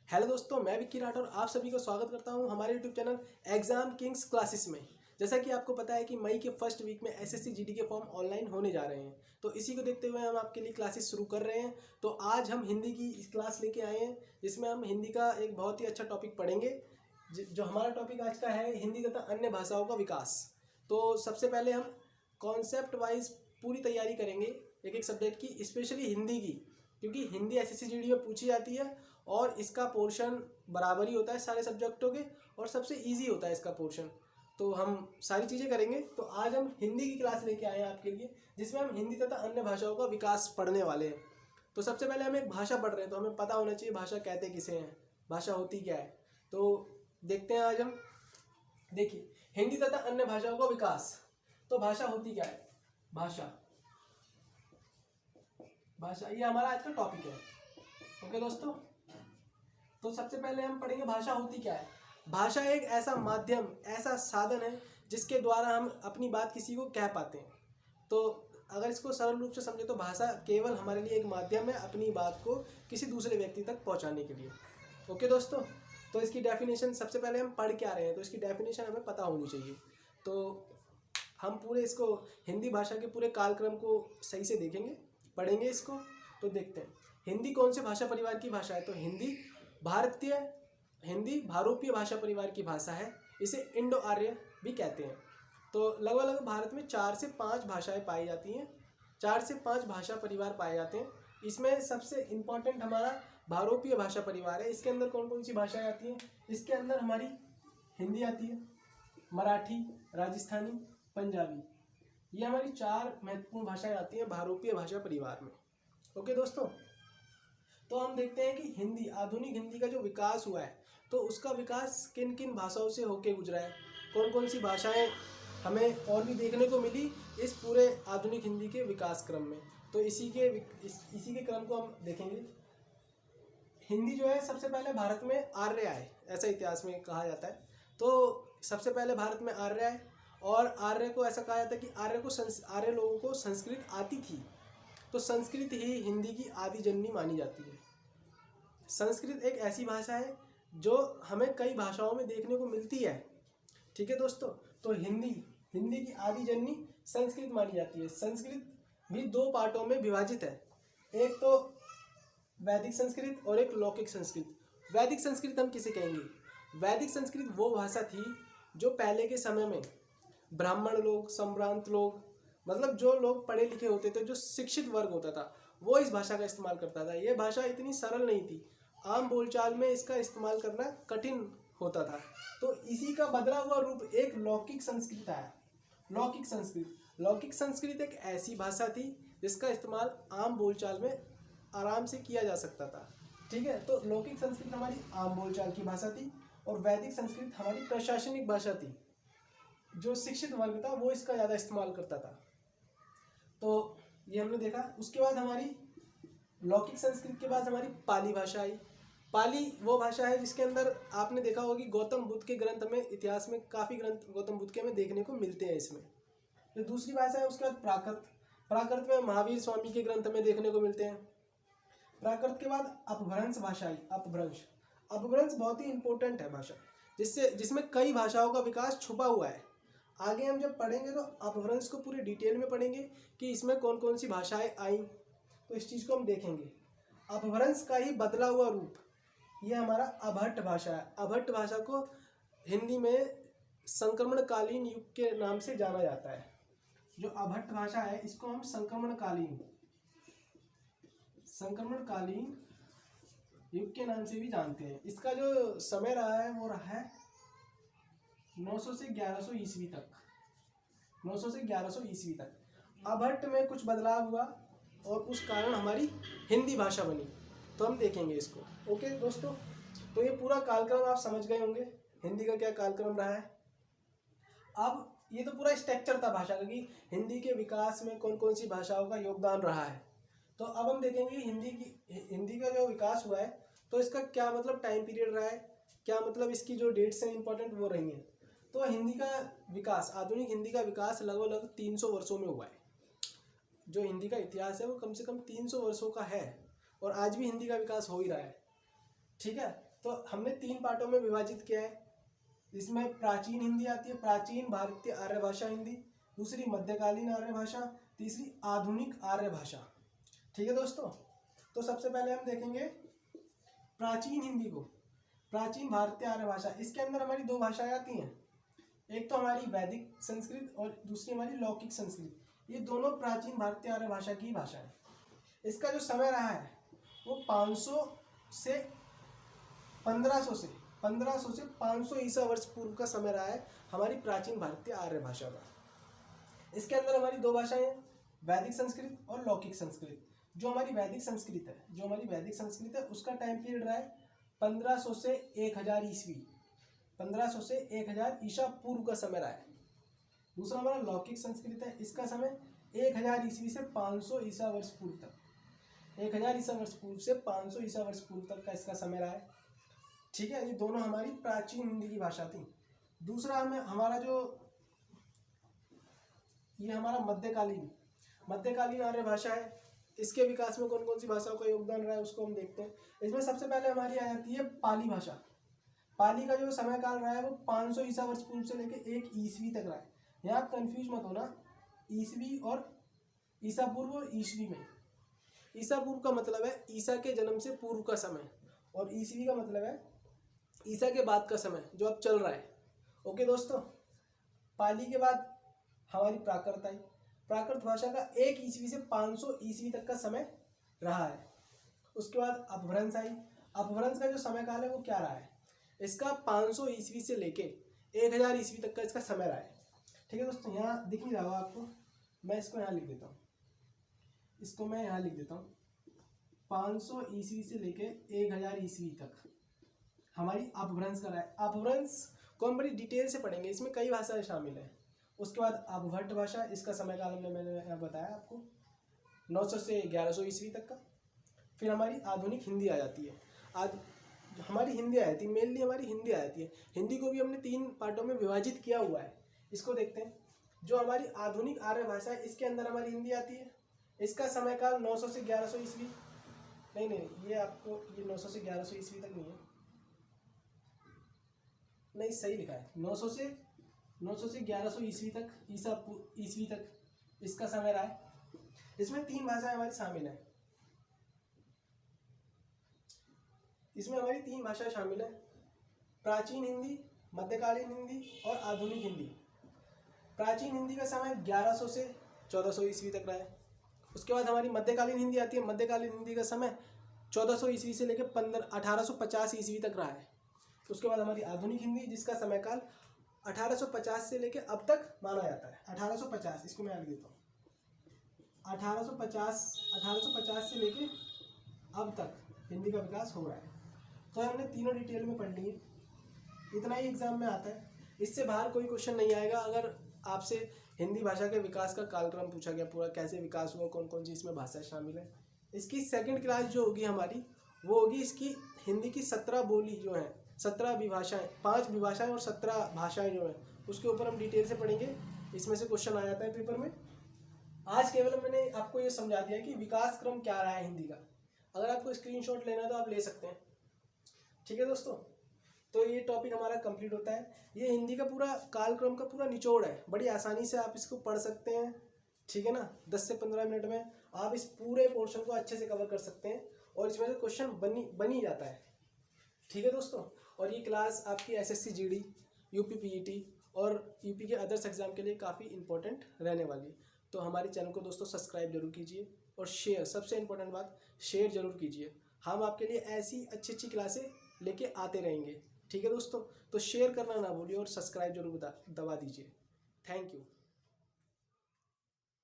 Hello दोस्तों, मैं विक्की राठौर आप सभी को स्वागत करता हूं हमारे YouTube channel exam Kings classes में। जैसा कि आपको पता है कि मई के फर्स्ट वीक में एसएससी जीडी के फॉर्म ऑनलाइन होने जा रहे हैं, तो इसी को देखते हुए हम आपके लिए क्लासेस शुरू कर रहे हैं। तो आज हम हिंदी की क्लास लेके आए हैं, जिसमें हम हिंदी का एक बहुत ही अच्छा टॉपिक पढ़ेंगे। जो हमारा टॉपिक आज का है हिंदी तथा अन्य भाषाओं का विकास। तो सबसे पहले हम कॉन्सेप्ट वाइज पूरी तैयारी करेंगे एक एक सब्जेक्ट की, स्पेशली हिंदी की, क्योंकि हिंदी एसएससी जीडी में पूछी जाती है और इसका पोर्शन बराबर ही होता है सारे सब्जेक्टों के, और सबसे इजी होता है इसका पोर्शन। तो हम सारी चीज़ें करेंगे। तो आज हम हिंदी की क्लास लेके आए हैं आपके लिए, जिसमें हम हिंदी तथा अन्य भाषाओं का विकास पढ़ने वाले हैं। तो सबसे पहले हम एक भाषा पढ़ रहे हैं, तो हमें पता होना चाहिए भाषा कहते किसे हैं, भाषा होती क्या है। तो देखते हैं आज हम। देखिए, हिंदी तथा अन्य भाषाओं का विकास। तो भाषा होती क्या है? भाषा भाषा ये हमारा आज का टॉपिक है। ओके दोस्तों, तो सबसे पहले हम पढ़ेंगे भाषा होती क्या है। भाषा एक ऐसा माध्यम, ऐसा साधन है जिसके द्वारा हम अपनी बात किसी को कह पाते हैं। तो अगर इसको सरल रूप से समझे तो भाषा केवल हमारे लिए एक माध्यम है अपनी बात को किसी दूसरे व्यक्ति तक पहुंचाने के लिए। ओके दोस्तों, तो इसकी डेफिनेशन सबसे पहले हम पढ़ के आ रहे हैं, तो इसकी डेफिनेशन हमें पता होनी चाहिए। तो हम पूरे इसको हिंदी भाषा के पूरे कालक्रम को सही से देखेंगे, पढ़ेंगे इसको। तो देखते हैं हिंदी कौन से भाषा परिवार की भाषा है। तो हिंदी भारोपीय भाषा परिवार की भाषा है। इसे इंडो आर्य भी कहते हैं। तो लगभग भारत में 4 से 5 भाषाएं पाई जाती हैं, 4 से 5 भाषा परिवार पाए जाते हैं। इसमें सबसे इम्पोर्टेंट हमारा भारोपीय भाषा परिवार है। इसके अंदर कौन कौन सी भाषाएं आती हैं? इसके अंदर हमारी हिंदी आती है, मराठी, राजस्थानी, पंजाबी। ये हमारी 4 महत्वपूर्ण भाषाएं आती हैं भारोपीय भाषा परिवार में। ओके दोस्तों, तो हम देखते हैं कि हिंदी, आधुनिक हिंदी का जो विकास हुआ है, तो उसका विकास किन किन भाषाओं से होके गुजरा है, कौन कौन सी भाषाएं हमें और भी देखने को मिली इस पूरे आधुनिक हिंदी के विकास क्रम में। तो इसी के क्रम को हम देखेंगे। हिंदी जो है सबसे पहले भारत में आर्य आए, ऐसा इतिहास में कहा जाता है। तो सबसे पहले भारत में आर्य आए, और आर्य को ऐसा कहा जाता है कि आर्य लोगों को संस्कृत आती थी। तो संस्कृत ही हिंदी की आदि जननी मानी जाती है। संस्कृत एक ऐसी भाषा है जो हमें कई भाषाओं में देखने को मिलती है। ठीक है दोस्तों, तो हिंदी की आदि जननी संस्कृत मानी जाती है। संस्कृत भी 2 पार्टों में विभाजित है, एक तो वैदिक संस्कृत और एक लौकिक संस्कृत। वैदिक संस्कृत हम किसे कहेंगे? वैदिक संस्कृत वो भाषा थी जो पहले के समय में ब्राह्मण लोग, संभ्रांत लोग, मतलब जो लोग पढ़े लिखे होते थे, जो शिक्षित वर्ग होता था, वो इस भाषा का इस्तेमाल करता था। ये भाषा इतनी सरल नहीं थी, आम बोलचाल में इसका इस्तेमाल करना कठिन होता था। तो इसी का बदला हुआ रूप एक लौकिक संस्कृत आया। लौकिक संस्कृत एक ऐसी भाषा थी जिसका इस्तेमाल आम बोलचाल में आराम से किया जा सकता था। ठीक है, तो लौकिक संस्कृत हमारी आम बोलचाल की भाषा थी, और वैदिक संस्कृत हमारी प्रशासनिक भाषा थी। जो शिक्षित वर्ग था वो इसका ज़्यादा इस्तेमाल करता था। तो ये हमने देखा। उसके बाद हमारी लौकिक संस्कृत के बाद हमारी पाली भाषा आई। पाली वो भाषा है जिसके अंदर आपने देखा होगा कि गौतम बुद्ध के ग्रंथ में, इतिहास में काफ़ी ग्रंथ गौतम बुद्ध के हमें देखने को मिलते हैं इसमें। तो दूसरी भाषा है उसके बाद प्राकृत में महावीर स्वामी के ग्रंथ में देखने को मिलते हैं। प्राकृत के बाद अपभ्रंश भाषा आई। अपभ्रंश बहुत ही इंपॉर्टेंट है भाषा, जिसमें कई भाषाओं का विकास छुपा हुआ है। आगे हम जब पढ़ेंगे तो अपभ्रंश को पूरे डिटेल में पढ़ेंगे कि इसमें कौन कौन सी भाषाएं आई, तो इस चीज़ को हम देखेंगे। अपभ्रंश का ही बदला हुआ रूप ये हमारा अभट्ट भाषा है। अभट्ट भाषा को हिंदी में संक्रमणकालीन युग के नाम से जाना जाता है। जो अभट्ट भाषा है इसको हम संक्रमणकालीन युग के नाम से भी जानते हैं। इसका जो समय रहा है वो रहा है 900 से 1100 ईस्वी तक। 900 से 1100 ईस्वी तक अभट्ट में कुछ बदलाव हुआ और उस कारण हमारी हिंदी भाषा बनी। तो हम देखेंगे इसको। ओके दोस्तों, तो ये पूरा कालक्रम आप समझ गए होंगे हिंदी का क्या कालक्रम रहा है। अब ये तो पूरा स्ट्रक्चर था भाषा का कि हिंदी के विकास में कौन कौन सी भाषाओं का योगदान रहा है। तो अब हम देखेंगे हिंदी का जो विकास हुआ है, तो इसका क्या मतलब टाइम पीरियड रहा है, क्या मतलब इसकी जो डेट्स हैं इंपॉर्टेंट वो रही हैं। तो हिंदी का विकास, आधुनिक हिंदी का विकास लगभग 300 वर्षों में हुआ है। जो हिंदी का इतिहास है वो कम से कम 300 वर्षों का है, और आज भी हिंदी का विकास हो ही रहा है। ठीक है, तो हमने 3 पार्टों में विभाजित किया है। इसमें प्राचीन हिंदी आती है, प्राचीन भारतीय आर्य भाषा हिंदी, दूसरी मध्यकालीन आर्य भाषा, तीसरी आधुनिक आर्य भाषा। ठीक है दोस्तों, तो सबसे पहले हम देखेंगे प्राचीन हिंदी को, प्राचीन भारतीय आर्य भाषा। इसके अंदर हमारी 2 भाषाएं आती हैं, एक तो हमारी वैदिक संस्कृत और दूसरी हमारी लौकिक संस्कृत। ये दोनों प्राचीन भारतीय आर्य भाषा की भाषा है। इसका जो समय रहा है वो 1500 से 500 ईसा वर्ष पूर्व का समय रहा है हमारी प्राचीन भारतीय आर्य भाषा का। इसके अंदर हमारी 2 भाषाएं हैं, वैदिक संस्कृत और लौकिक संस्कृत। जो हमारी वैदिक संस्कृत है उसका टाइम पीरियड रहा है 1500 से 1000 ईस्वी, 1500 से 1000 ईसा पूर्व का समय रहा है। दूसरा हमारा लौकिक संस्कृत है, इसका समय 1000 ईस्वी से 500 ईसा वर्ष पूर्व तक, 1000 ईसा वर्ष पूर्व से 500 ईसा वर्ष पूर्व तक का इसका समय रहा है। ठीक है, ये दोनों हमारी प्राचीन हिंदी की भाषा थी। दूसरा हमारा जो ये हमारा मध्यकालीन आर्य भाषा है, इसके विकास में कौन कौन सी भाषाओं का योगदान रहा है उसको हम देखते हैं। इसमें सबसे पहले हमारी आ जाती है पाली भाषा। पाली का जो समय काल रहा है वो 500 ईसा वर्ष पूर्व से लेकर 1 ईस्वी तक रहा है। यहाँ आप कंफ्यूज मत होना, ईस्वी और ईसा पूर्व और ईस्वी में। ईसा पूर्व का मतलब है ईसा के जन्म से पूर्व का समय, और ईस्वी का मतलब है ईसा के बाद का समय जो अब चल रहा है। ओके दोस्तों, पाली के बाद हमारी प्राकृत आई। प्राकृत भाषा का 1 ईस्वी से 500 ईस्वी तक का समय रहा है। उसके बाद अपभ्रंश आई। अपभ्रंश का जो समय काल है वो क्या रहा है, इसका 500 ईस्वी से लेके 1000 ईस्वी तक का इसका समय रहा है। ठीक है दोस्तों, यहाँ दिख नहीं रहा होगा आपको, मैं इसको यहाँ लिख देता हूँ, इसको मैं यहाँ लिख देता हूँ। 500 ईस्वी से लेके 1000 ईस्वी तक हमारी अपभ्रंश का रहा है। अपभ्रंश को हम बड़ी डिटेल से पढ़ेंगे, इसमें कई भाषाएं शामिल हैं। उसके बाद अपभट्ट भाषा, इसका समय काल मैंने बताया आपको 900 से 1100 ईस्वी तक का। फिर हमारी आधुनिक हिंदी आ जाती है। हमारी हिंदी आ जाती है, मेनली हमारी हिंदी आ जाती है। हिंदी को भी हमने 3 पार्टों में विभाजित किया हुआ है, इसको देखते हैं। जो हमारी आधुनिक आर्य भाषा है इसके अंदर हमारी हिंदी आती है। इसका समय काल 900 से 1100 ईस्वी, नहीं, ये आपको ये 900 से 1100 ईस्वी तक नहीं है, नहीं सही लिखा है, 900 से 1100 ईस्वी तक, ईस्वी तक इसका समय रहा है। इसमें 3 भाषाएं हमारी शामिल है, इसमें हमारी 3 भाषाएं शामिल है, प्राचीन हिंदी, मध्यकालीन हिंदी और आधुनिक हिंदी। प्राचीन हिंदी का समय 1100 से 1400 ईस्वी तक रहा है। उसके बाद हमारी मध्यकालीन हिंदी आती है। मध्यकालीन हिंदी का समय 1400 ईस्वी से लेकर 1850 ईस्वी तक रहा है। उसके बाद हमारी आधुनिक हिंदी, जिसका समय काल 1850 से लेकर अब तक माना जाता है। 1850, इसको मैं आगे देता हूँ, 1850 से लेके अब तक हिंदी का विकास हो रहा है। तो हमने तीनों डिटेल में पढ़ लिए, इतना ही एग्जाम में आता है, इससे बाहर कोई क्वेश्चन नहीं आएगा। अगर आपसे हिंदी भाषा के विकास का कालक्रम पूछा गया, पूरा कैसे विकास हुआ, कौन कौन सी इसमें भाषाएं शामिल है, इसकी सेकंड क्लास जो होगी हमारी, वो होगी इसकी हिंदी की 17 बोली जो है, 17 विभाषाएँ, 5 विभाषाएँ और 17 भाषाएँ जो हैं, उसके ऊपर हम डिटेल से पढ़ेंगे। इसमें से क्वेश्चन आ जाता है पेपर में। आज केवल मैंने आपको ये समझा दिया कि विकास क्रम क्या रहा है हिंदी का। अगर आपको स्क्रीनशॉट लेना है तो आप ले सकते हैं। ठीक है दोस्तों, तो ये टॉपिक हमारा कंप्लीट होता है। ये हिंदी का पूरा कालक्रम का पूरा निचोड़ है, बड़ी आसानी से आप इसको पढ़ सकते हैं। ठीक है ना, 10 से 15 मिनट में आप इस पूरे पोर्शन को अच्छे से कवर कर सकते हैं और इसमें से क्वेश्चन बन ही जाता है। ठीक है दोस्तों, और ये क्लास आपकी SSC GD, UP PET और UP के अदर्स एग्जाम के लिए काफ़ी इंपॉर्टेंट रहने वाली है। तो हमारे चैनल को दोस्तों सब्सक्राइब जरूर कीजिए और शेयर, सबसे इंपॉर्टेंट बात, शेयर जरूर कीजिए। हम आपके लिए ऐसी अच्छी अच्छी क्लासें लेके आते रहेंगे। ठीक है दोस्तों, तो शेयर करना ना भूलिए और सब्सक्राइब जरूर दबा दीजिए। Thank you.